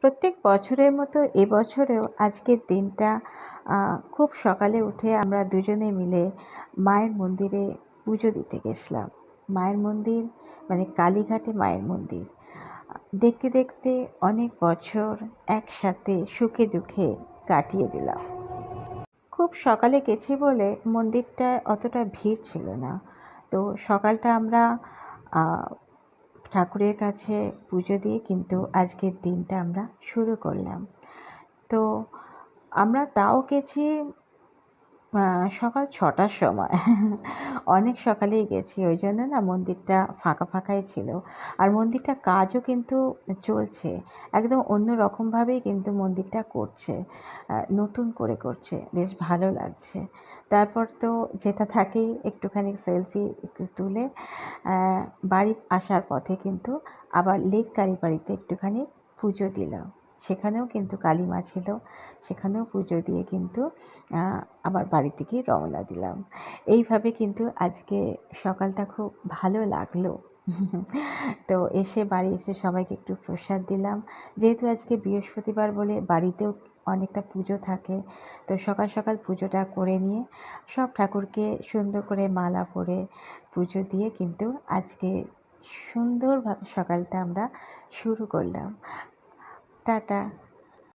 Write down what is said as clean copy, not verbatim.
প্রত্যেক বছরের মতো এবছরেও আজকের দিনটা খুব সকালে উঠে আমরা দুজনে মিলে মায়ের মন্দিরে পুজো দিতে গেছিলাম। মায়ের মন্দির মানে কালীঘাটে মায়ের মন্দির। দেখতে দেখতে অনেক বছর একসাথে সুখে দুঃখে কাটিয়ে দিলাম। খুব সকালে গেছি বলে মন্দিরটায় অতটা ভিড় ছিল না। তো সকালটা আমরা ঠাকুরের কাছে পুজো দিয়ে কিন্তু আজকের দিনটা আমরা শুরু করলাম। তো আমরা তাও গেছি সকাল ৬টার সময়। অনেক সকালেই গেছি, ওই জন্য না মন্দিরটা ফাঁকা ফাঁকাই ছিল। আর মন্দিরটার কাজও কিন্তু চলছে, একদম অন্য রকমভাবেই কিন্তু মন্দিরটা করছে, নতুন করে করছে, বেশ ভালো লাগছে। তারপর তো যেটা থাকেই, একটুখানি সেলফি একটু তুলে বাড়ি আসার পথে কিন্তু আবার লেক কালীবাড়িতে একটুখানি পুজো দিলাম। সেখানেও কিন্তু কালী মা ছিল, সেখানেও পুজো দিয়ে কিন্তু আবার বাড়ি থেকে রওনা দিলাম। এইভাবে কিন্তু আজকে সকালটা খুব ভালো লাগলো। তো বাড়ি এসে সবাইকে একটু প্রসাদ দিলাম। যেহেতু আজকে বৃহস্পতিবার বলে বাড়িতেও অনেকটা পুজো থাকে, তো সকাল সকাল পুজোটা করে নিয়ে সব ঠাকুরকে সুন্দর করে মালা পরে পুজো দিয়ে কিন্তু আজকে সুন্দরভাবে সকালটা আমরা শুরু করলাম। টাটা।